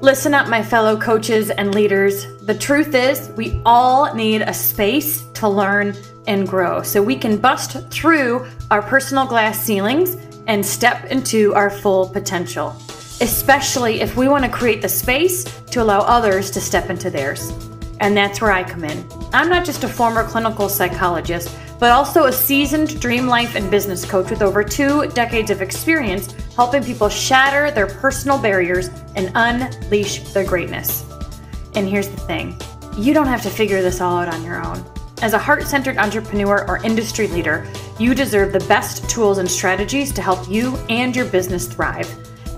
Listen up, my fellow coaches and leaders. The truth is, we all need a space to learn and grow so we can bust through our personal glass ceilings and step into our full potential, especially if we want to create the space to allow others to step into theirs. And that's where I come in. I'm not just a former clinical psychologist, but also a seasoned DreamLife and business coach with over 2 decades of experience helping people shatter their personal barriers and unleash their greatness. And here's the thing, you don't have to figure this all out on your own. As a heart-centered entrepreneur or industry leader, you deserve the best tools and strategies to help you and your business thrive.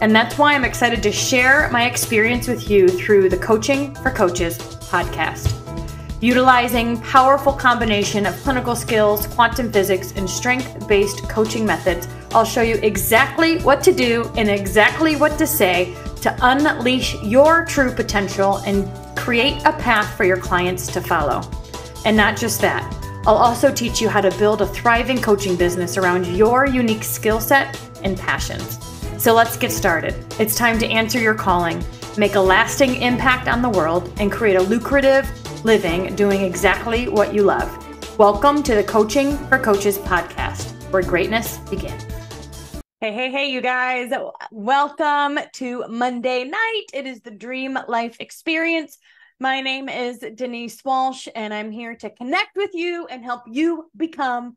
And that's why I'm excited to share my experience with you through the Coaching for Coaches podcast. Utilizing powerful combination of clinical skills, quantum physics, and strength-based coaching methods, I'll show you exactly what to do and exactly what to say to unleash your true potential and create a path for your clients to follow. And not just that, I'll also teach you how to build a thriving coaching business around your unique skill set and passions. So let's get started. It's time to answer your calling, make a lasting impact on the world, and create a lucrative living doing exactly what you love. Welcome to the Coaching for Coaches podcast, where greatness begins. Hey, you guys. Welcome to Monday night. It is the DreamLife experience. My name is Denise Walsh, and I'm here to connect with you and help you become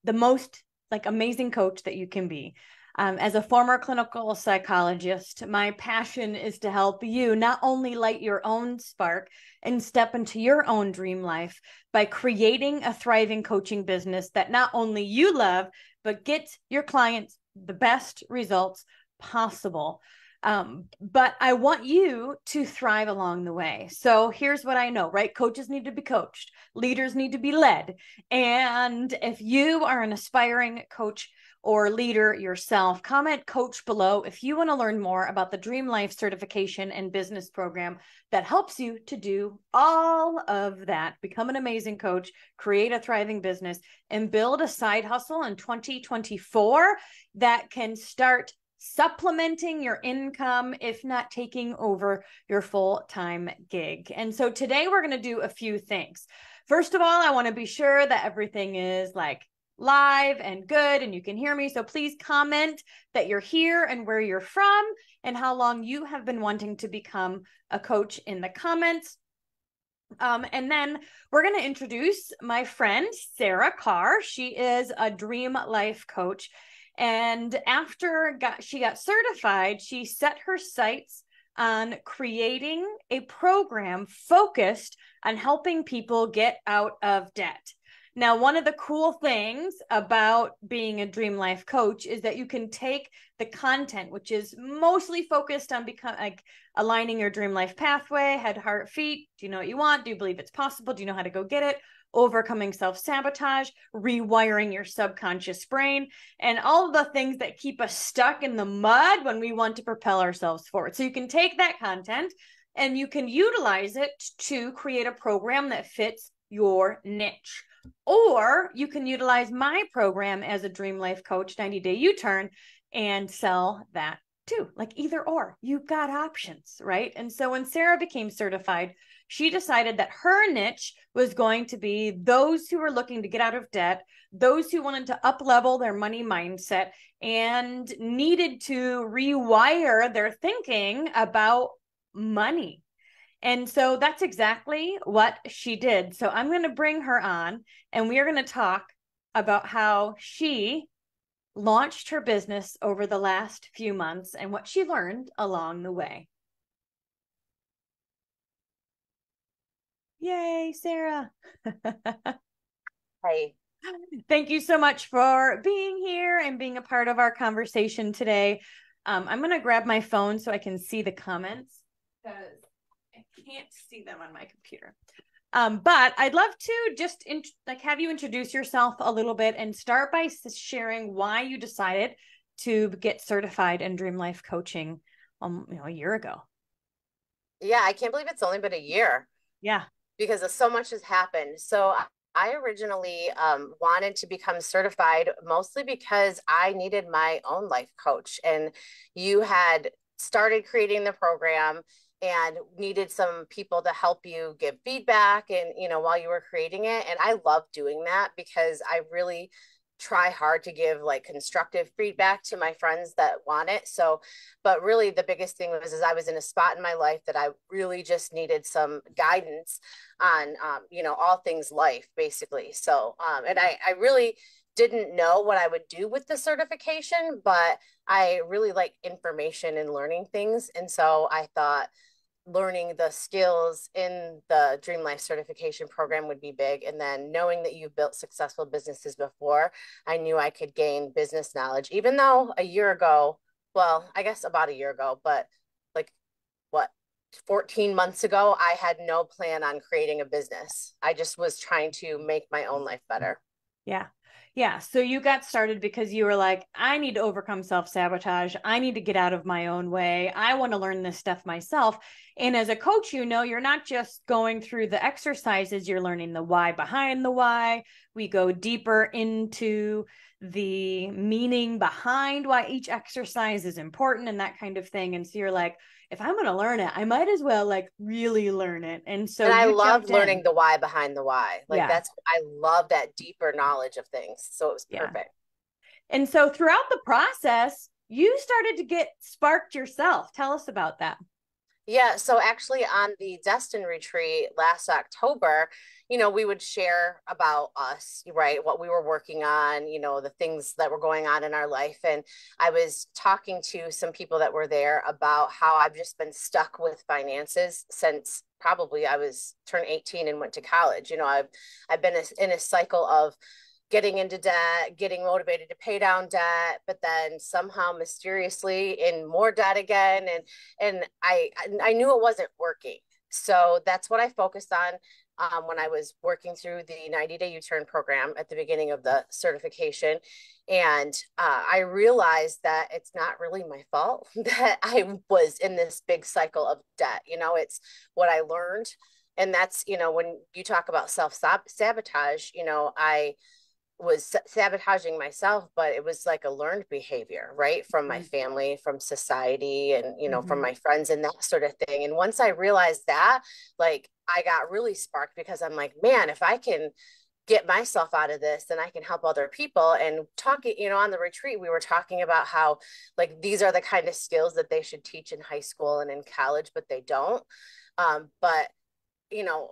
the most amazing coach that you can be. As a former clinical psychologist, my passion is to help you not only light your own spark and step into your own dream life by creating a thriving coaching business that not only you love, but gets your clients the best results possible. But I want you to thrive along the way. So here's what I know, right? Coaches need to be coached. Leaders need to be led. And if you are an aspiring coach or leader yourself, comment coach below if you want to learn more about the DreamLife certification and business program that helps you to do all of that. Become an amazing coach, create a thriving business, and build a side hustle in 2024 that can start supplementing your income, if not taking over your full-time gig. And so today we're going to do a few things. First of all, I want to be sure that everything is live and good and you can hear me. So please comment that you're here and where you're from and how long you have been wanting to become a coach in the comments. And then we're going to introduce my friend, Sarah Carr. She is a DreamLife coach. And after she got certified, she set her sights on creating a program focused on helping people get out of debt. Now, one of the cool things about being a DreamLife coach is that you can take the content, which is mostly focused on aligning your dream life pathway, head, heart, feet. Do you know what you want? Do you believe it's possible? Do you know how to go get it? Overcoming self-sabotage, rewiring your subconscious brain, and all of the things that keep us stuck in the mud when we want to propel ourselves forward. So you can take that content and you can utilize it to create a program that fits your niche. Or you can utilize my program as a DreamLife coach, 90-day U-turn, and sell that too. Either or, you've got options, right? And so when Sarah became certified, she decided that her niche was going to be those who were looking to get out of debt, those who wanted to up-level their money mindset and needed to rewire their thinking about money. And so that's exactly what she did. So I'm going to bring her on and we are going to talk about how she launched her business over the last few months and what she learned along the way. Yay, Sarah. Hey. Thank you so much for being here and being a part of our conversation today. I'm going to grab my phone so I can see the comments because I can't see them on my computer. But I'd love to just have you introduce yourself a little bit and start by sharing why you decided to get certified in DreamLife coaching a year ago. Yeah, I can't believe it's only been a year. Yeah. Because so much has happened. So I originally wanted to become certified mostly because I needed my own life coach. And you had started creating the program and needed some people to help you give feedback and, while you were creating it. And I love doing that because I really try hard to give like constructive feedback to my friends that want it. So, but really the biggest thing was is I was in a spot in my life that I really just needed some guidance on, all things life basically. So, and I really didn't know what I would do with the certification, but I really like information and learning things. And so I thought learning the skills in the DreamLife certification program would be big. And then knowing that you've built successful businesses before, I knew I could gain business knowledge, even though a year ago, well, I guess about a year ago, but like what, 14 months ago, I had no plan on creating a business. I just was trying to make my own life better. Yeah. Yeah. So you got started because you were like, I need to overcome self-sabotage. I need to get out of my own way. I want to learn this stuff myself. And as a coach, you're not just going through the exercises, you're learning the why behind the why. We go deeper into the meaning behind why each exercise is important and that kind of thing. And so you're like, if I'm going to learn it, I might as well like really learn it. And so And I you loved jumped in. learning the why behind the why. Like Yeah. I love that deeper knowledge of things. So it was Yeah. perfect. And so throughout the process, you started to get sparked yourself. Tell us about that. Yeah, so actually on the Destin retreat last October, we would share about us, right? What we were working on, the things that were going on in our life. And I was talking to some people that were there about how I've just been stuck with finances since probably I was turned 18 and went to college. I've been in a cycle of getting into debt, getting motivated to pay down debt, but then somehow mysteriously in more debt again. And I knew it wasn't working. So that's what I focused on when I was working through the 90-day U-turn program at the beginning of the certification. And I realized that it's not really my fault that I was in this big cycle of debt. It's what I learned. And that's, when you talk about self-sabotage, I was sabotaging myself, but it was like a learned behavior, right? From my family, from society, and, from my friends and that sort of thing. And once I realized that, like, I got really sparked because I'm like, man, if I can get myself out of this, then I can help other people. And talking, on the retreat, we were talking about how, like, these are the kind of skills that they should teach in high school and in college, but they don't. But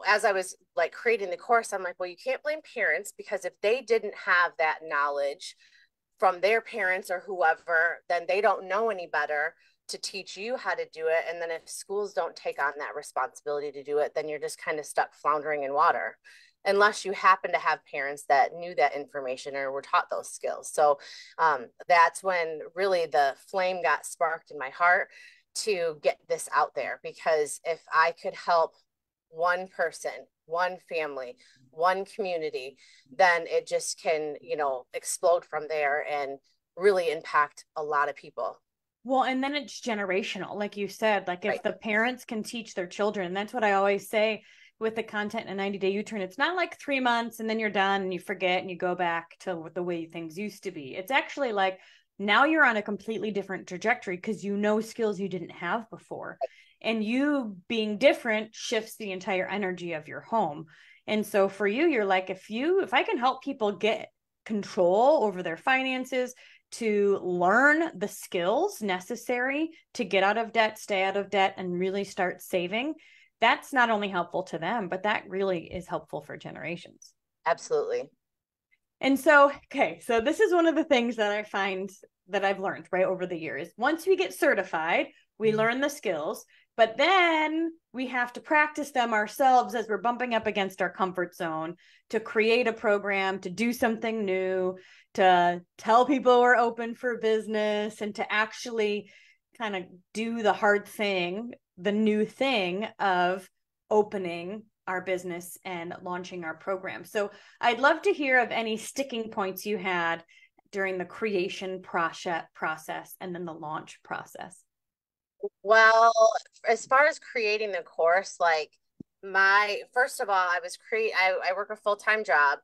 as I was like creating the course, I'm like, well, you can't blame parents because if they didn't have that knowledge from their parents or whoever, then they don't know any better to teach you how to do it. And then if schools don't take on that responsibility to do it, then you're just kind of stuck floundering in water unless you happen to have parents that knew that information or were taught those skills. So that's when really the flame got sparked in my heart to get this out there, because if I could help one person, one family, one community, then it just can, explode from there and really impact a lot of people. Well, and then it's generational, like you said, like if Right. the parents can teach their children, that's what I always say with the content in a 90-day U-turn. It's not like 3 months and then you're done and you forget and you go back to the way things used to be. It's actually like now you're on a completely different trajectory because you know skills you didn't have before. And you being different shifts the entire energy of your home. And so for you, you're like, if I can help people get control over their finances, to learn the skills necessary to get out of debt, stay out of debt, and really start saving, that's not only helpful to them, but that really is helpful for generations. Absolutely. And so, okay, so this is one of the things that I find that I've learned right over the years. Once we get certified, we learn the skills, but then we have to practice them ourselves as we're bumping up against our comfort zone to create a program, to do something new, to tell people we're open for business, and to actually kind of do the hard thing, the new thing of opening our business and launching our program. So I'd love to hear of any sticking points you had during the creation process and then the launch process. Well, as far as creating the course, like first of all, I work a full-time job.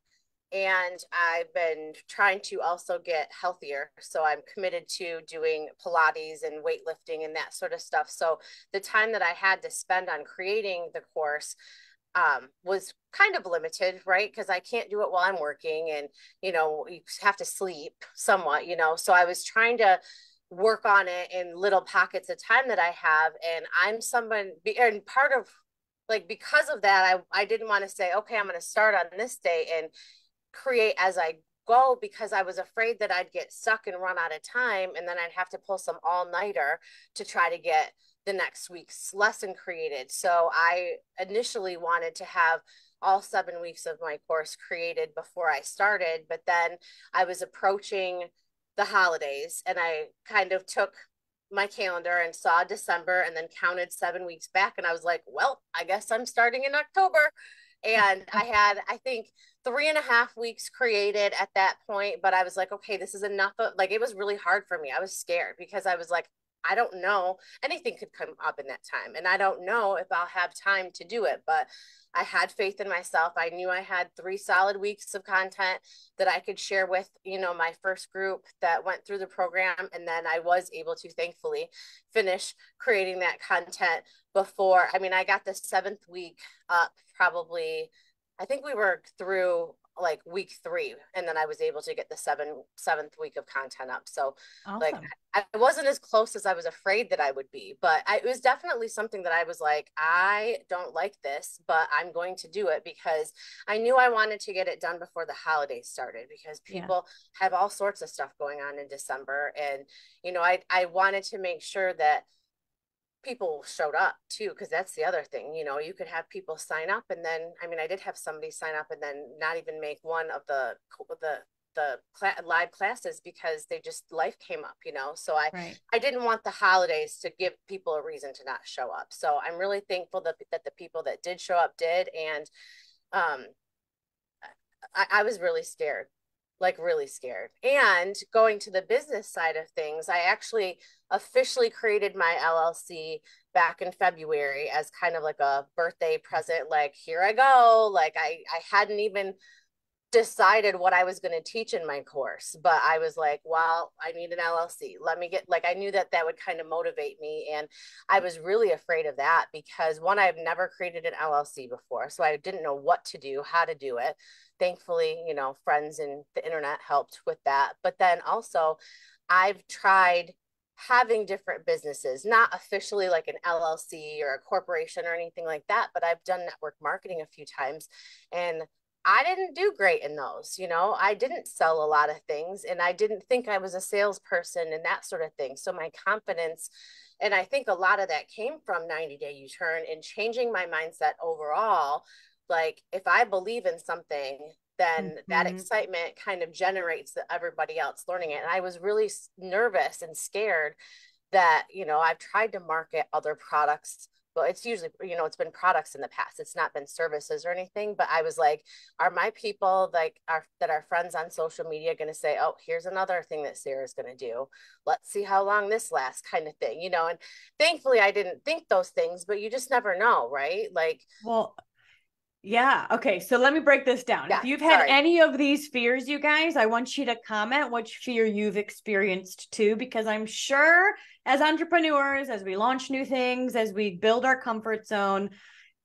And I've been trying to also get healthier. So I'm committed to doing Pilates and weightlifting and that sort of stuff. So the time that I had to spend on creating the course was kind of limited, right? Because I can't do it while I'm working, and you have to sleep somewhat. So I was trying to work on it in little pockets of time that I have. And I'm someone, and part of like because of that, I didn't want to say, okay, I'm going to start on this day and create as I go, because I was afraid that I'd get stuck and run out of time, and then I'd have to pull some all-nighter to try to get the next week's lesson created. So I initially wanted to have all 7 weeks of my course created before I started, but then I was approaching the holidays, and I kind of took my calendar and saw December and then counted 7 weeks back, and I was like, well, I guess I'm starting in October. And I had, I think, 3.5 weeks created at that point, but I was like, okay, this is enough like, it was really hard for me. I was scared because I was like, I don't know, anything could come up in that time, and I don't know if I'll have time to do it. But I had faith in myself. I knew I had 3 solid weeks of content that I could share with my first group that went through the program, and then I was able to thankfully finish creating that content before. I mean, I got the 7th week up probably, I think we were through like week 3, and then I was able to get the seventh week of content up. So like Awesome. I wasn't as close as I was afraid that I would be, but it was definitely something that I was like, I don't like this, but I'm going to do it because I knew I wanted to get it done before the holidays started, because Yeah. people have all sorts of stuff going on in December. And I wanted to make sure that people showed up too, because that's the other thing. You could have people sign up, and then, I mean, I did have somebody sign up and then not even make one of the live classes because they just, life came up. So I Right. I didn't want the holidays to give people a reason to not show up. So I'm really thankful that the people that did show up did. And um I was really scared, like really scared. And going to the business side of things, I actually officially created my LLC back in February as kind of like a birthday present. Like, here I go. Like, I hadn't even decided what I was going to teach in my course, but I was like, well, I need an LLC. Let me get, like, I knew that would kind of motivate me. And I was really afraid of that because, one, I've never created an LLC before. So I didn't know what to do, how to do it. Thankfully, friends and the internet helped with that. But then also, I've tried having different businesses, not officially like an LLC or a corporation or anything like that, but I've done network marketing a few times, and I didn't do great in those. I didn't sell a lot of things, and I didn't think I was a salesperson and that sort of thing. So my confidence, and I think a lot of that came from 90 Day U-Turn and changing my mindset overall. Like, if I believe in something, then that Mm-hmm. excitement kind of generates everybody else learning it. And I was really nervous and scared that, I've tried to market other products. Well, it's usually, it's been products in the past. It's not been services or anything. But I was like, are my people, like, that are friends on social media, going to say, oh, here's another thing that Sarah's going to do. Let's see how long this lasts, kind of thing. And thankfully I didn't think those things, but you just never know, right? Like, Well, yeah. Okay. So let me break this down. If yeah, you've had sorry. any of these fears, you guys, I want you to comment which fear you've experienced too, because I'm sure as entrepreneurs, as we launch new things, as we build our comfort zone,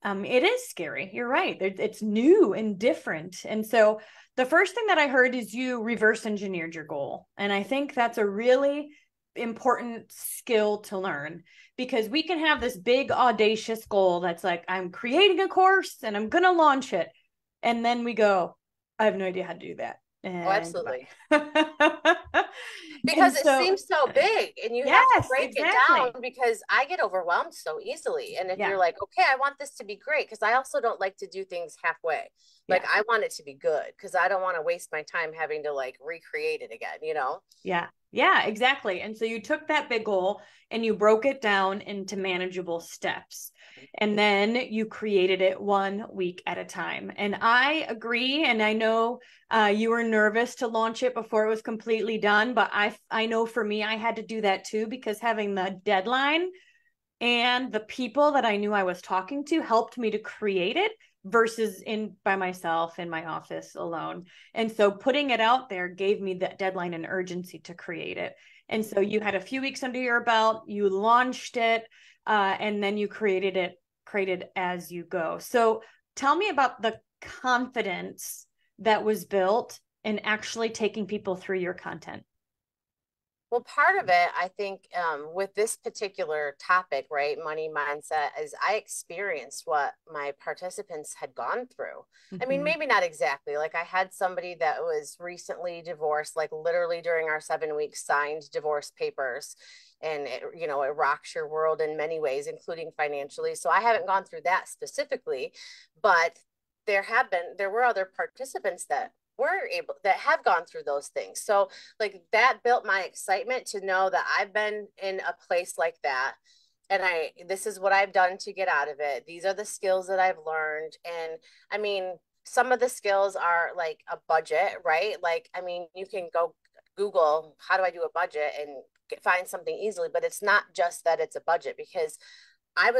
it is scary. You're right. It's new and different. And so the first thing that I heard is you reverse engineered your goal. And I think that's a really important skill to learn, because we can have this big audacious goal that's like, I'm creating a course and I'm going to launch it. And then we go, I have no idea how to do that. Oh, And absolutely. goodbye. And Because it so, seems so big, and you have to yes, break it exactly. down, because I get overwhelmed so easily. And if Yeah. you're like, okay, I want this to be great, because I also don't like to do things halfway. Like, Yeah. I want it to be good, because I don't want to waste my time having to like recreate it again. Yeah. Yeah, exactly. And so you took that big goal and you broke it down into manageable steps. And then you created it 1 week at a time. And I agree. And I know you were nervous to launch it before it was completely done. But I know for me, I had to do that too, because having the deadline and the people that I knew I was talking to helped me to create it versus in by myself in my office alone. And so putting it out there gave me that deadline and urgency to create it. And so you had a few weeks under your belt, you launched it, and then you created as you go. So tell me about the confidence that was built in actually taking people through your content. Well, part of it, I think, with this particular topic, right, money mindset, is I experienced what my participants had gone through. I mean, Mm-hmm. maybe not exactly. Like I had somebody that was recently divorced, like literally during our 7 weeks, signed divorce papers. And it, you know, it rocks your world in many ways, including financially. So I haven't gone through that specifically, but there were other participants that were able that have gone through those things. So like that built my excitement to know that I've been in a place like that, and this is what I've done to get out of it. These are the skills that I've learned. And I mean, some of the skills are like a budget, right? Like I mean, you can go Google how do I do a budget and find something easily, but it's not just that it's a budget, because I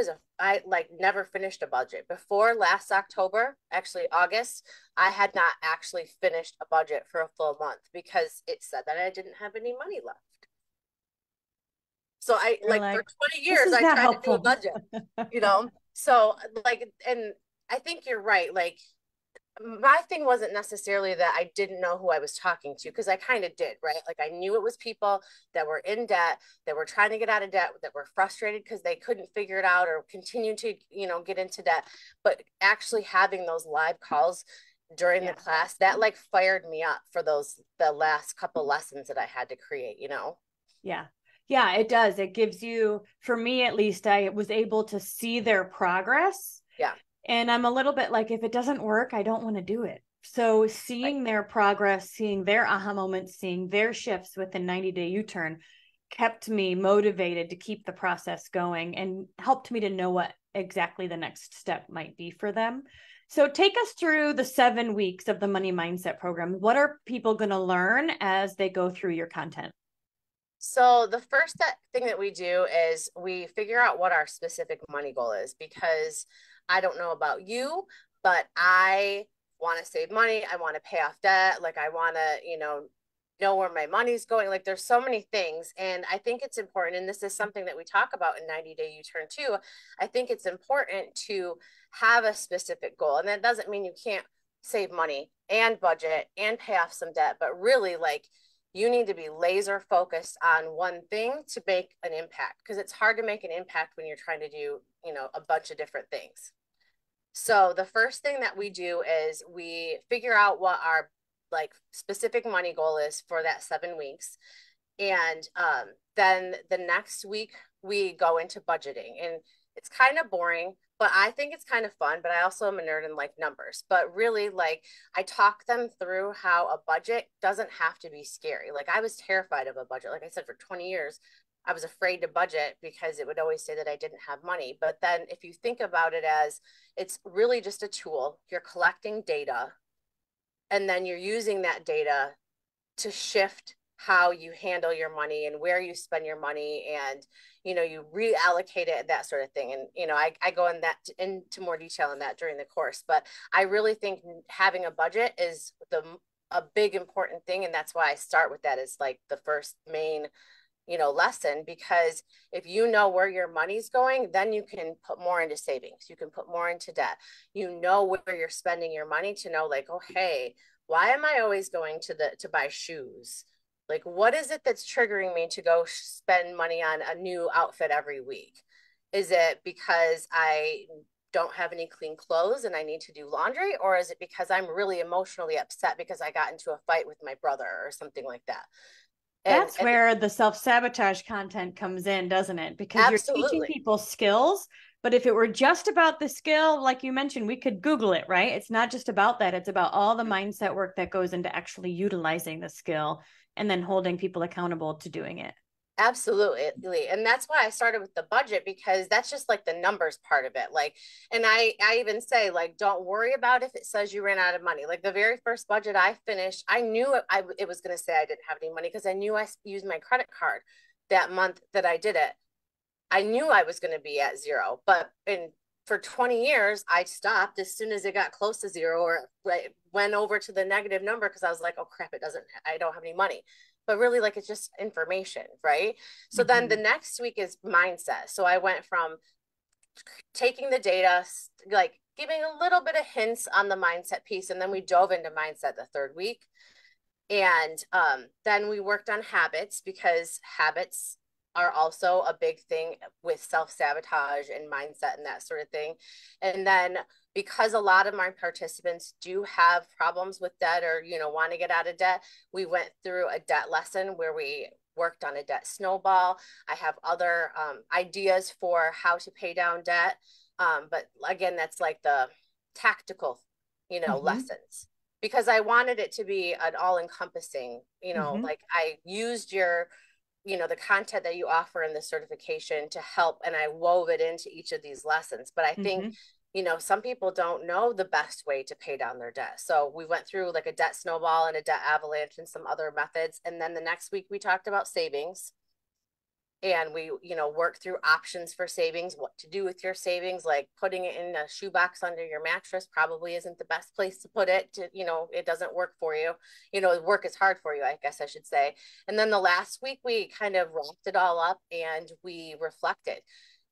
like never finished a budget before last October, actually August. I had not actually finished a budget for a full month because it said that I didn't have any money left. So I You're like for like, 20 this years is I not tried to do a helpful. budget, you know? So like, and I think you're right. Like my thing wasn't necessarily that I didn't know who I was talking to, because I kind of did, right? Like I knew it was people that were in debt, that were trying to get out of debt, that were frustrated because they couldn't figure it out or continue to, you know, get into debt. But actually having those live calls during the Yeah. class, that like fired me up for the last couple lessons that I had to create, you know? Yeah. Yeah, it does. It gives you, for me at least, I was able to see their progress. Yeah. And I'm a little bit like, if it doesn't work, I don't want to do it. So Right. seeing their progress, seeing their aha moments, seeing their shifts within 90-day U-turn kept me motivated to keep the process going and helped me to know what exactly the next step might be for them. So take us through the 7 weeks of the Money Mindset program. What are people going to learn as they go through your content? So the first thing that we do is we figure out what our specific money goal is, because I don't know about you, but I want to save money. I want to pay off debt. Like I want to, know where my money's going. Like there's so many things. And I think it's important. And this is something that we talk about in 90-day U-turn too. I think it's important to have a specific goal. And that doesn't mean you can't save money and budget and pay off some debt, but really like you need to be laser focused on one thing to make an impact, because it's hard to make an impact when you're trying to do, a bunch of different things. So the first thing that we do is we figure out what our like specific money goal is for that 7 weeks. And then the next week we go into budgeting, and it's kind of boring, but I think it's kind of fun. But I also am a nerd and like numbers. But really, like I talk them through how a budget doesn't have to be scary. Like I was terrified of a budget. Like I said, for 20 years, I was afraid to budget because it would always say that I didn't have money. But then if you think about it as it's really just a tool, you're collecting data, and then you're using that data to shift how you handle your money and where you spend your money, and you reallocate it, that sort of thing. And I go into more detail in that during the course, but I really think having a budget is a big important thing, and that's why I start with that as like the first main lesson, because if you know where your money's going, then you can put more into savings, you can put more into debt, where you're spending your money, to know like, oh hey, why am I always going to buy shoes? Like what is it that's triggering me to go spend money on a new outfit every week? Is it because I don't have any clean clothes and I need to do laundry, or is it because I'm really emotionally upset because I got into a fight with my brother or something like that? and That's and where the self-sabotage content comes in, doesn't it? Because you're teaching absolutely. people skills, but if it were just about the skill, like you mentioned, we could Google it, right? It's not just about that. It's about all the mindset work that goes into actually utilizing the skill and then holding people accountable to doing it. Absolutely. And that's why I started with the budget, because that's just like the numbers part of it. Like, and I even say, like, don't worry about if it says you ran out of money. Like the very first budget I finished, I knew it was going to say I didn't have any money, because I knew I used my credit card that month that I did it. I knew I was going to be at zero, but in for 20 years, I stopped as soon as it got close to zero or went over to the negative number because I was like, oh crap, I don't have any money. But really, like, it's just information, right? So then the Mhm. next week is mindset. So I went from taking the data, like giving a little bit of hints on the mindset piece, and then we dove into mindset the third week. And then we worked on habits because habits are also a big thing with self-sabotage and mindset and that sort of thing. And then because a lot of my participants do have problems with debt or, want to get out of debt, we went through a debt lesson where we worked on a debt snowball. I have other ideas for how to pay down debt. But again, that's like the tactical, Mhm. lessons because I wanted it to be an all encompassing, Mhm. like I used the content that you offer in the certification to help and I wove it into each of these lessons. But I think, Mhm. some people don't know the best way to pay down their debt. So we went through like a debt snowball and a debt avalanche and some other methods. And then the next week we talked about savings and we work through options for savings, what to do with your savings, like putting it in a shoebox under your mattress probably isn't the best place to put it. It doesn't work for you. Work is hard for you, I guess I should say. And then the last week we kind of wrapped it all up and we reflected.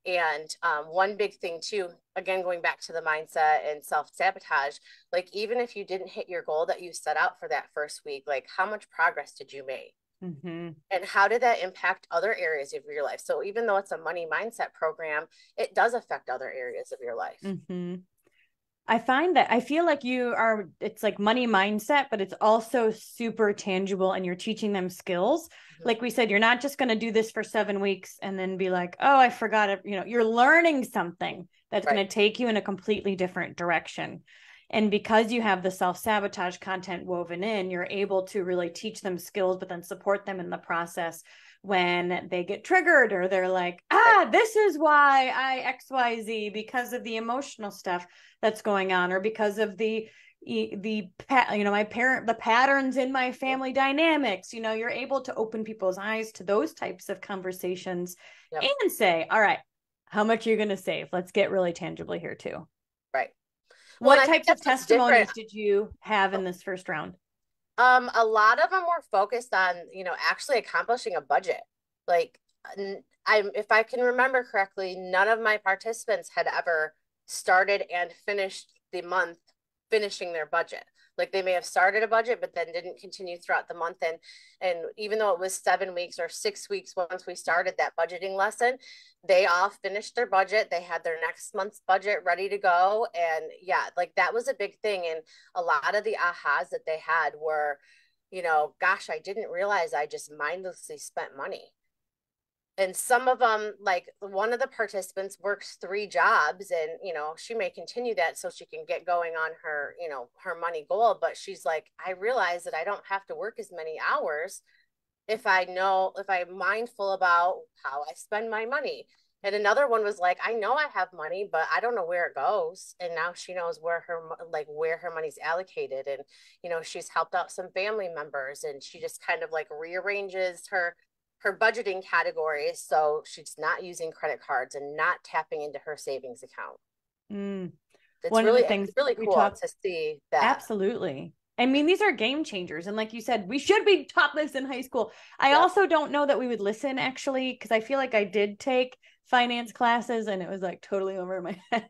And one big thing too, again, going back to the mindset and self-sabotage, like even if you didn't hit your goal that you set out for that first week, like how much progress did you make? Mhm. And how did that impact other areas of your life? So even though it's a money mindset program, it does affect other areas of your life. Mhm. I find that I feel like it's like money mindset, but it's also super tangible and you're teaching them skills. Mm-hmm. Like we said, you're not just going to do this for 7 weeks and then be like, oh, I forgot it. You're learning something that's going Right. to take you in a completely different direction. And because you have the self sabotage content woven in, you're able to really teach them skills, but then support them in the process when they get triggered or they're like, Right. this is why I XYZ because of the emotional stuff that's going on or because of the patterns in my Mm-hmm. family dynamics. You're able to open people's eyes to those types of conversations Yep. and say, all right, how much are you going to save? Let's get really tangibly here too. Right. Well, and What I think types of that's what's different. testimonies did you have in this first round? A lot of them were focused on, actually accomplishing a budget. Like, if I can remember correctly, none of my participants had ever started and finished the month finishing their budget. Like they may have started a budget, but then didn't continue throughout the month. And even though it was 7 weeks or 6 weeks once we started that budgeting lesson, they all finished their budget. They had their next month's budget ready to go. And yeah, like that was a big thing. And a lot of the ahas that they had were, gosh, I didn't realize I just mindlessly spent money. And some of them, like one of the participants works 3 jobs and, she may continue that so she can get going on her, her money goal. But she's like, I realize that I don't have to work as many hours if I'm mindful about how I spend my money. And another one was like, I know I have money, but I don't know where it goes. And now she knows where her money's allocated. And, she's helped out some family members and she just kind of like rearranges her budgeting categories. So she's not using credit cards and not tapping into her savings account. Mm. It's One of the really, things it's really we cool talk to see that. absolutely. I mean, these are game changers. And like you said, we should be taught this in high school. I Yep. also don't know that we would listen actually, because I feel like I did take finance classes and it was like totally over my head.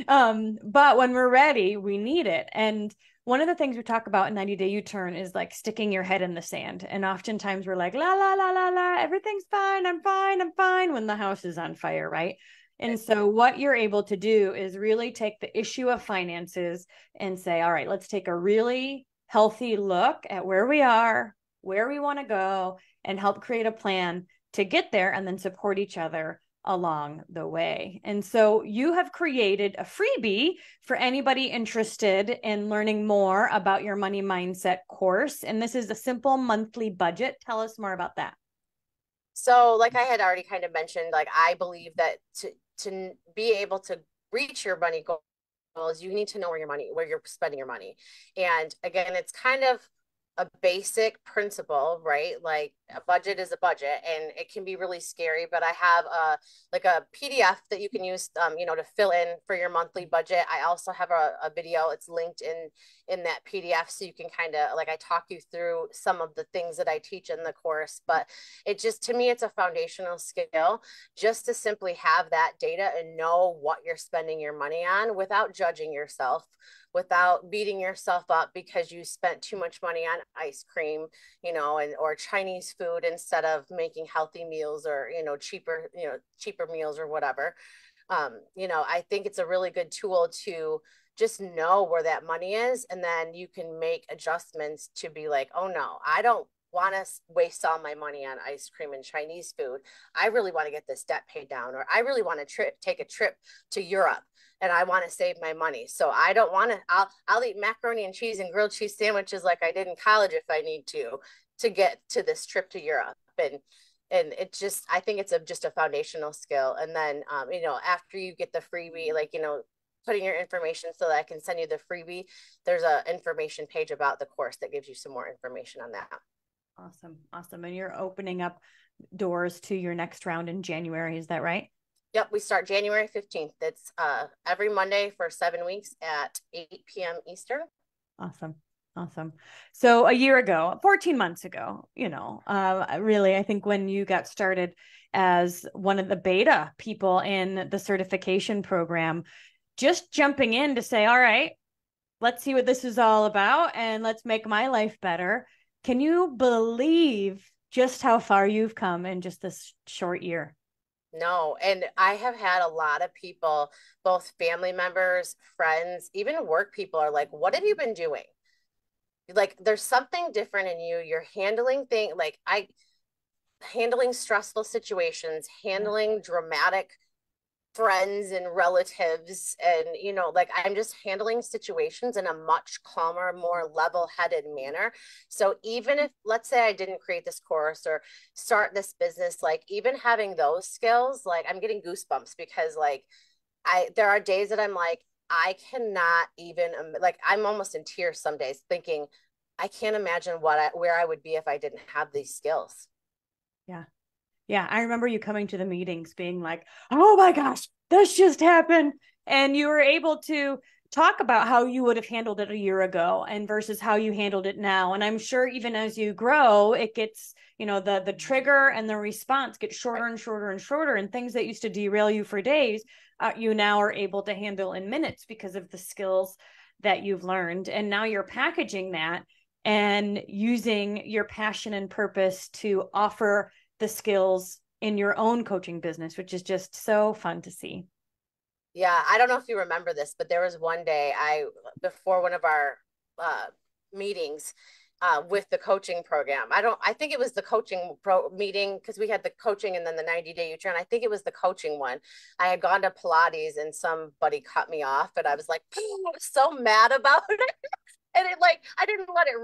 But when we're ready, we need it. And one of the things we talk about in 90 Day U-Turn is like sticking your head in the sand. And oftentimes we're like, la, la, la, la, la, everything's fine. I'm fine. I'm fine when the house is on fire, right? And so, what you're able to do is really take the issue of finances and say, all right, let's take a really healthy look at where we are, where we want to go, and help create a plan to get there and then support each other along the way. And so, you have created a freebie for anybody interested in learning more about your money mindset course. And this is a simple monthly budget. Tell us more about that. So, like I had already kind of mentioned, like I believe that to be able to reach your money goals, you need to know where you're spending your money. And again, it's kind of a basic principle, right? Like a budget is a budget and it can be really scary, but I have a PDF that you can use, to fill in for your monthly budget. I also have a video. It's linked in that PDF. So you can kind of like, I talk you through some of the things that I teach in the course, but it just, to me, it's a foundational skill just to simply have that data and know what you're spending your money on without judging yourself, without beating yourself up because you spent too much money on ice cream, and or Chinese food instead of making healthy meals or, cheaper meals or whatever. I think it's a really good tool to just know where that money is. And then you can make adjustments to be like, oh no, I don't want to waste all my money on ice cream and Chinese food. I really want to get this debt paid down, or I really want to take a trip to Europe and I want to save my money. So I don't want to, I'll eat macaroni and cheese and grilled cheese sandwiches like I did in college if I need to get to this trip to Europe. And it just, I think it's just a foundational skill. And then, after you get the freebie, like, putting your information so that I can send you the freebie, there's a information page about the course that gives you some more information on that. Awesome. Awesome. And you're opening up doors to your next round in January. Is that right? Yep. We start January 15th. It's every Monday for 7 weeks at 8 p.m. Eastern. Awesome. Awesome. So a year ago, 14 months ago, really, I think when you got started as one of the beta people in the certification program, just jumping in to say, all right, let's see what this is all about and let's make my life better. Can you believe just how far you've come in just this short year? No, and I have had a lot of people, both family members, friends, even work people are like, what have you been doing? Like there's something different in you. You're handling things like I handling stressful situations, handling dramatic friends and relatives, and like I'm just handling situations in a much calmer, more level-headed manner. So even if, let's say, I didn't create this course or start this business, like even having those skills, like I'm getting goosebumps because like there are days that I'm like, I cannot even, like I'm almost in tears some days thinking I can't imagine where I would be if I didn't have these skills. Yeah. Yeah, I remember you coming to the meetings being like, oh my gosh, this just happened. And you were able to talk about how you would have handled it a year ago and versus how you handled it now. And I'm sure even as you grow, it gets, the trigger and the response gets shorter and shorter and shorter. And things that used to derail you for days, you now are able to handle in minutes because of the skills that you've learned. And now you're packaging that and using your passion and purpose to offer the skills in your own coaching business, which is just so fun to see. Yeah, I don't know if you remember this, but there was one day before one of our meetings with the coaching program. I think it was the coaching meeting because we had the coaching and then the 90-day U-turn. I think it was the coaching one. I had gone to Pilates and somebody cut me off and I was like, I was so mad about it. And it like, I didn't let it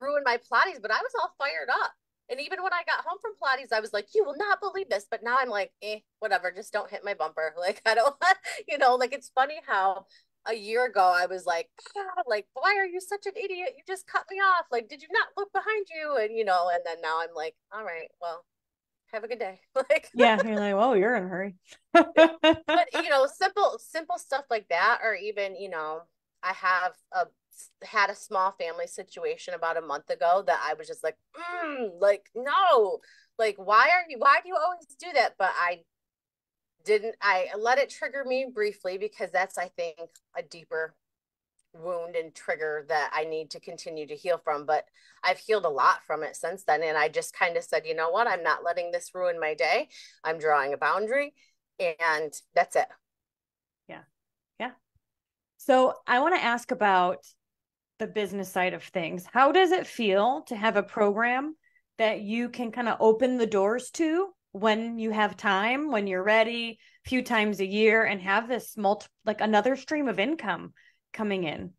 ruin my Pilates, but I was all fired up. And even when I got home from Pilates, I was like, you will not believe this. But now I'm like, whatever, just don't hit my bumper. Like, I don't want, like it's funny how a year ago I was like, why are you such an idiot? You just cut me off. Like, did you not look behind you? And, and then now I'm like, all right, well, have a good day. Like, yeah, you're like, whoa, you're in a hurry. but, simple stuff like that, or even, I have had a small family situation about a month ago that I was just like, like, no, like, why do you always do that? But I let it trigger me briefly because that's, I think, a deeper wound and trigger that I need to continue to heal from. But I've healed a lot from it since then. And I just kind of said, you know what? I'm not letting this ruin my day. I'm drawing a boundary and that's it. Yeah. Yeah. So I want to ask about the business side of things. How does it feel to have a program that you can kind of open the doors to when you have time, when you're ready, a few times a year, and have this like another stream of income coming in?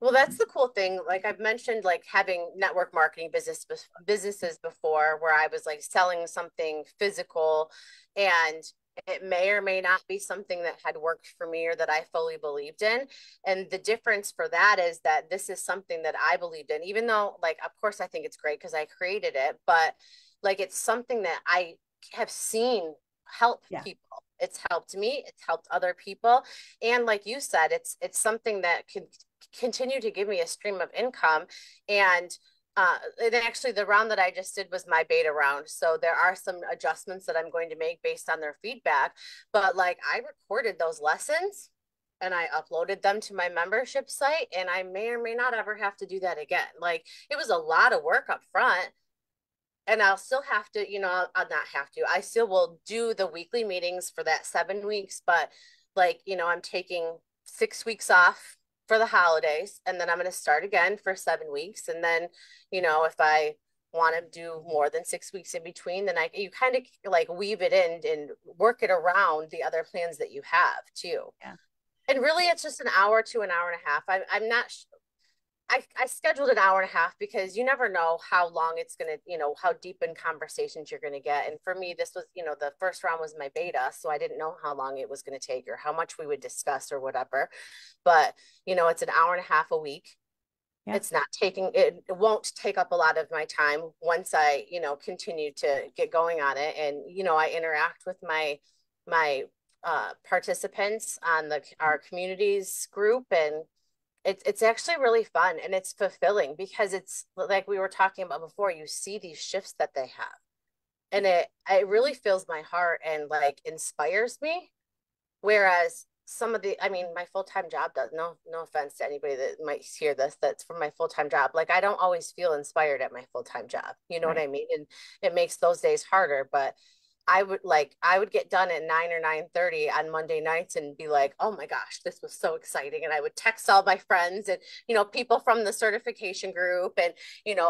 Well, that's the cool thing. Like I've mentioned, like having network marketing businesses before, where I was like selling something physical, and It may or may not be something that had worked for me or that I fully believed in. And the difference for that is that this is something that I believed in, even though, like, of course, I think it's great because I created it, but like, it's something that I have seen help Yeah. people. It's helped me, it's helped other people. And like you said, it's something that can continue to give me a stream of income. And actually, the round that I just did was my beta round. So there are some adjustments that I'm going to make based on their feedback. But like, I recorded those lessons and I uploaded them to my membership site, and I may or may not ever have to do that again. Like, it was a lot of work up front. And I'll still have to, I'll not have to. I still will do the weekly meetings for that 7 weeks, but like, I'm taking 6 weeks off for the holidays, and then I'm going to start again for 7 weeks. And then, if I want to do more than 6 weeks in between, then you kind of like weave it in and work it around the other plans that you have too. Yeah. And really, it's just an hour to an hour and a half. I'm not I scheduled an hour and a half because you never know how long it's going to, how deep in conversations you're going to get. And for me, this was, the first round was my beta. So I didn't know how long it was going to take or how much we would discuss or whatever. But, it's an hour and a half a week. Yeah. It's not taking, it won't take up a lot of my time once I, continue to get going on it. And, I interact with my participants on our communities group, and it's actually really fun and it's fulfilling because it's like we were talking about before, you see these shifts that they have, and it really fills my heart and like inspires me. Whereas some of the, I mean, my full-time job does, no offense to anybody that might hear this, that's from my full-time job. Like, I don't always feel inspired at my full-time job. You know Right. what I mean? And it makes those days harder, but I would get done at 9 or 9:30 on Monday nights and be like, oh my gosh, this was so exciting. And I would text all my friends and, people from the certification group and,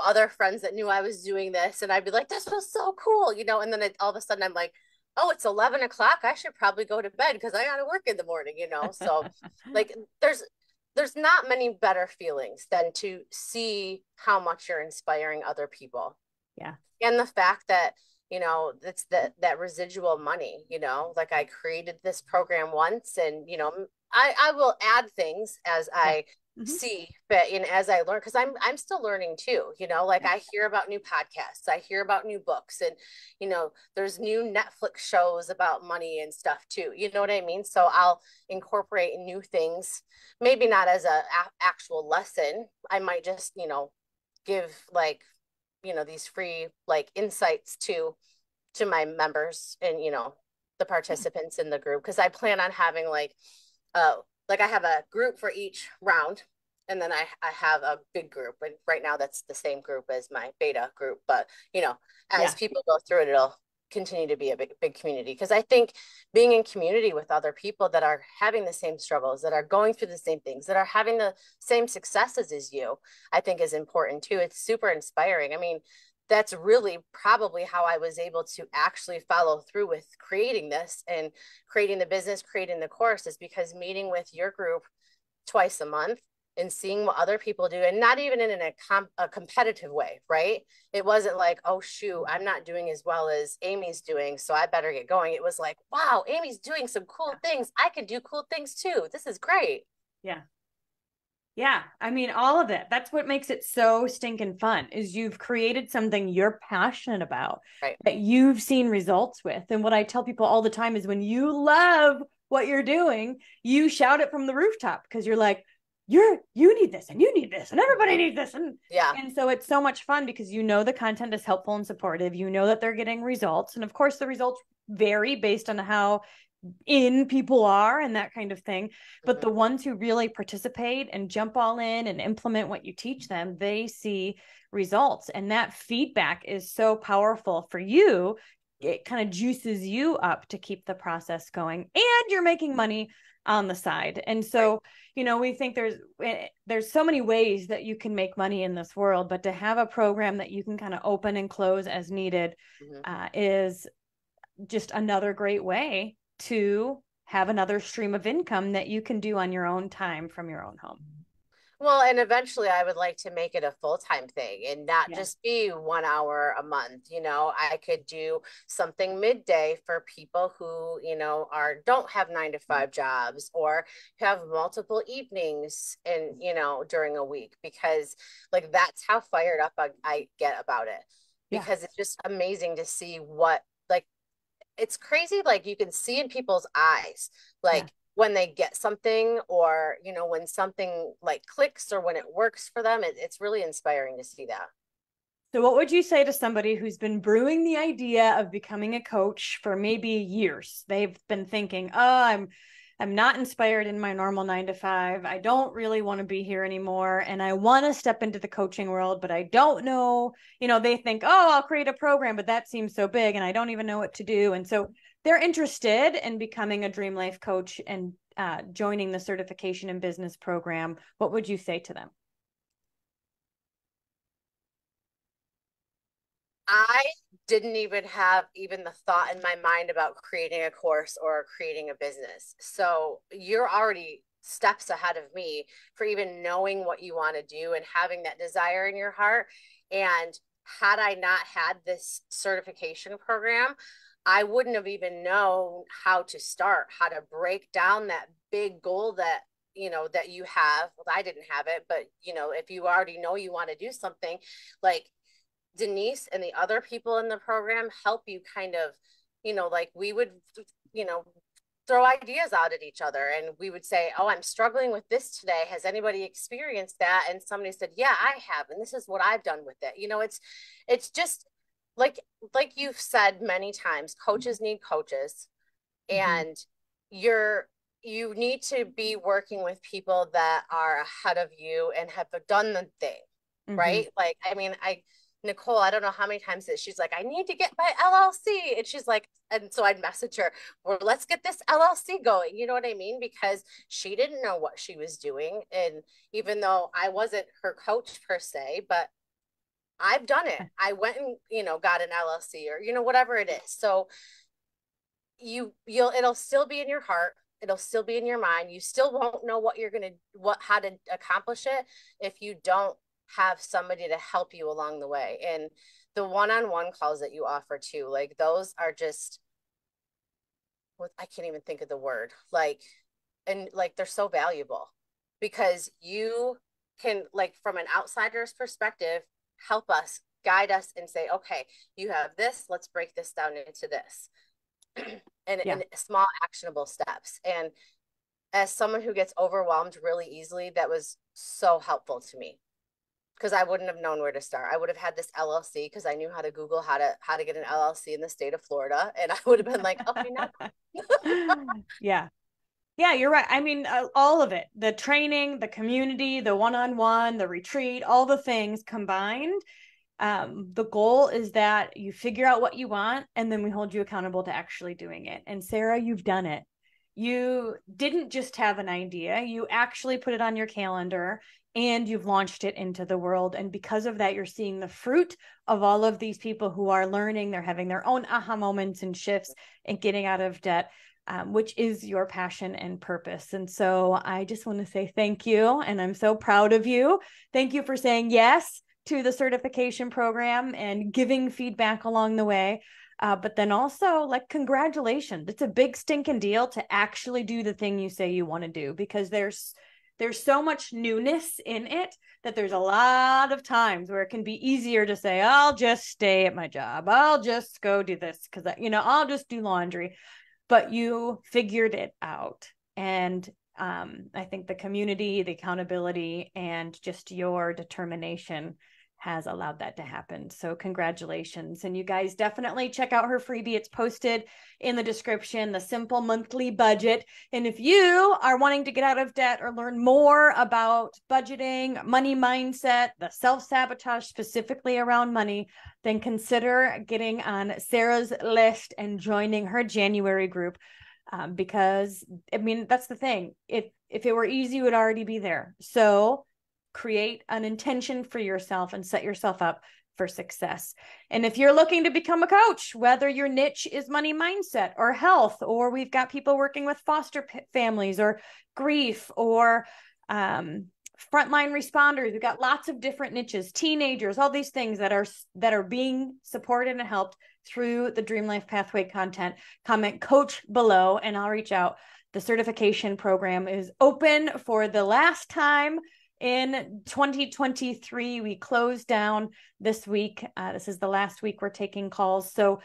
other friends that knew I was doing this. And I'd be like, this was so cool, and then all of a sudden I'm like, oh, it's 11 o'clock. I should probably go to bed because I got to work in the morning. So like, there's not many better feelings than to see how much you're inspiring other people. Yeah. And the fact that, it's that residual money, like, I created this program once, and, I will add things as Yeah. I Mm-hmm. see fit and as I learn, because I'm still learning too, like, Yeah. I hear about new podcasts, I hear about new books, and, there's new Netflix shows about money and stuff too. You know what I mean? So I'll incorporate new things, maybe not as actual lesson. I might just, give like, these free like insights to my members and, the Yeah. participants in the group, because I plan on having like I have a group for each round, and then I have a big group, and right now that's the same group as my beta group, but, as Yeah. people go through it, it'll continue to be a big community, because I think being in community with other people that are having the same struggles, that are going through the same things, that are having the same successes as you, I think is important too. It's super inspiring. I mean, that's really probably how I was able to actually follow through with creating this and creating the business, creating the course, is because meeting with your group twice a month and seeing what other people do, and not even in a competitive way, right? It wasn't like, oh shoot, I'm not doing as well as Amy's doing, so I better get going. It was like, wow, Amy's doing some cool things, I can do cool things too, this is great. Yeah. Yeah. I mean, all of it. That's what makes it so stinking fun is you've created something you're passionate about Right. that you've seen results with. And what I tell people all the time is when you love what you're doing, you shout it from the rooftop because you're like, you need this and you need this and everybody needs this. Yeah. And so it's so much fun because the content is helpful and supportive. You know that they're getting results. And of course, the results vary based on how in people are and that kind of thing. But Mm-hmm. the ones who really participate and jump all in and implement what you teach them, they see results. And that feedback is so powerful for you. It kind of juices you up to keep the process going, and you're making money on the side. And so, we think there's so many ways that you can make money in this world, but to have a program that you can kind of open and close as needed is just another great way to have another stream of income that you can do on your own time from your own home. Well, and eventually I would like to make it a full-time thing and not Yeah. just be 1 hour a month. I could do something midday for people who, don't have 9 to 5 jobs or have multiple evenings during a week because like that's how fired up I get about it. Yeah. Because it's just amazing to see what like it's crazy like you can see in people's eyes Yeah. like when they get something or when something like clicks or when it works for them it's really inspiring to see that. So what would you say to somebody who's been brewing the idea of becoming a coach for maybe years? They've been thinking, "Oh, I'm not inspired in my normal 9 to 5. I don't really want to be here anymore and I want to step into the coaching world, but I don't know." They think, "Oh, I'll create a program, but that seems so big and I don't even know what to do." And so they're interested in becoming a Dream Life coach and joining the certification in business program. What would you say to them? I didn't even have even the thought in my mind about creating a course or creating a business. So you're already steps ahead of me for even knowing what you want to do and having that desire in your heart. And had I not had this certification program, I wouldn't have even known how to start, how to break down that big goal that you have. Well, I didn't have it, but if you already know you want to do something, like Denise and the other people in the program help you kind of, like we would, you know, throw ideas out at each other and we would say, "Oh, I'm struggling with this today. Has anybody experienced that?" And somebody said, "Yeah, I have. And this is what I've done with it." It's just like you've said many times, coaches need coaches Mm-hmm. and you're you need to be working with people that are ahead of you and have done the thing, Mm-hmm. right? Like, I mean, Nicole, I don't know how many times that she's like, "I need to get my LLC." And she's like, and so I'd message her, "Well, let's get this LLC going." You know what I mean? Because she didn't know what she was doing. And even though I wasn't her coach per se, but I've done it. I went and, got an LLC or, whatever it is. So it'll still be in your heart, it'll still be in your mind, you still won't know how to accomplish it if you don't have somebody to help you along the way. And the one-on-one calls that you offer too, like those are just what I can't even think of the word, like, and like they're so valuable because you can, like, from an outsider's perspective, help us, guide us and say, "Okay, you have this, let's break this down into this." and, Yeah. and small actionable steps. And as someone who gets overwhelmed really easily, that was so helpful to me because I wouldn't have known where to start. I would have had this LLC because I knew how to Google how to get an LLC in the state of Florida, and I would have been like, "Okay, now." Yeah. Yeah, you're right. I mean, all of it, the training, the community, the one-on-one, the retreat, all the things combined. The goal is that you figure out what you want and then we hold you accountable to actually doing it. And Sarah, you've done it. You didn't just have an idea, you actually put it on your calendar and you've launched it into the world. And because of that, you're seeing the fruit of all of these people who are learning, they're having their own aha moments and shifts and getting out of debt. Which is your passion and purpose. And so I just want to say thank you. And I'm so proud of you. Thank you for saying yes to the certification program and giving feedback along the way. But then also, like, congratulations. It's a big stinking deal to actually do the thing you say you want to do because there's so much newness in it that there's a lot of times where it can be easier to say, "I'll just stay at my job. I'll just go do this because I'll just do laundry." But you figured it out. And I think the community, the accountability, and just your determination has allowed that to happen. So congratulations. And you guys definitely check out her freebie. It's posted in the description, the simple monthly budget. And if you are wanting to get out of debt or learn more about budgeting, money mindset, the self-sabotage specifically around money, then consider getting on Sarah's list and joining her January group. Because I mean, that's the thing. If it were easy, it would already be there. So create an intention for yourself and set yourself up for success. And if you're looking to become a coach, whether your niche is money mindset or health, or we've got people working with foster families or grief or frontline responders. We've got lots of different niches, teenagers, all these things that are being supported and helped through the Dream Life Pathway content. Comment coach below and I'll reach out. The certification program is open for the last time in 2023. We closed down this week. This is the last week we're taking calls. So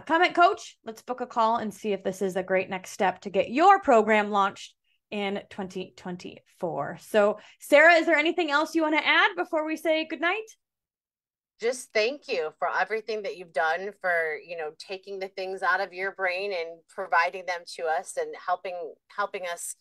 comment coach, let's book a call and see if this is a great next step to get your program launched in 2024. So Sarah, is there anything else you want to add before we say goodnight? Just thank you for everything that you've done for, taking the things out of your brain and providing them to us and helping us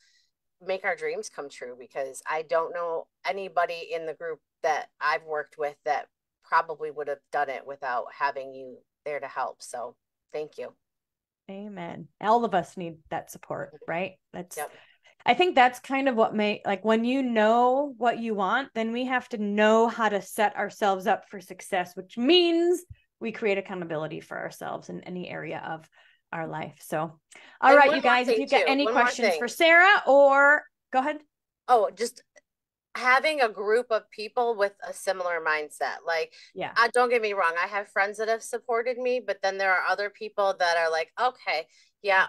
make our dreams come true, because I don't know anybody in the group that I've worked with that probably would have done it without having you there to help. So thank you. Amen. All of us need that support, right? Yep. I think that's kind of what when you know what you want, then we have to know how to set ourselves up for success, which means we create accountability for ourselves in any area of our life. So, all right, you guys, if you've got any questions for Sarah, or go ahead. Oh, just having a group of people with a similar mindset. Like, yeah, don't get me wrong, I have friends that have supported me, but then there are other people that are like, okay, yeah,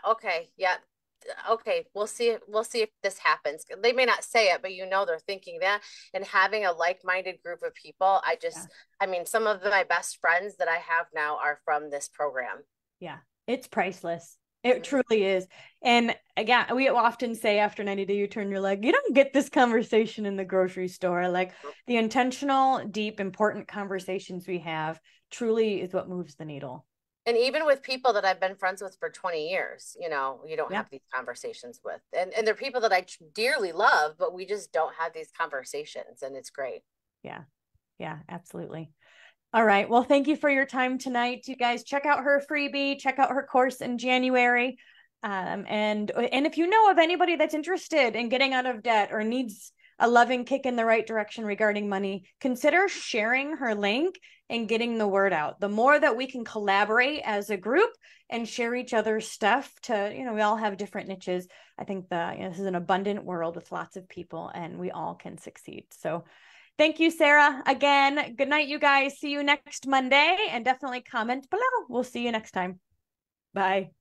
we'll see if this happens. They may not say it, but they're thinking that. And having a like-minded group of people, I mean, some of my best friends that I have now are from this program. Yeah, it's priceless. It truly is. And again, we often say after 90-day U-turn, you're like, you don't get this conversation in the grocery store. Like the intentional, deep, important conversations we have truly is what moves the needle. And even with people that I've been friends with for 20 years, you don't have these conversations with. And they're people that I dearly love, but we just don't have these conversations, and it's great. Yeah. Yeah, absolutely. All right. Well, thank you for your time tonight. You guys check out her freebie, check out her course in January. And if you know of anybody that's interested in getting out of debt or needs a loving kick in the right direction regarding money, consider sharing her link and getting the word out. The more that we can collaborate as a group and share each other's stuff we all have different niches. I think this is an abundant world with lots of people and we all can succeed. So thank you, Sarah. Again, good night, you guys. See you next Monday and definitely comment below. We'll see you next time. Bye.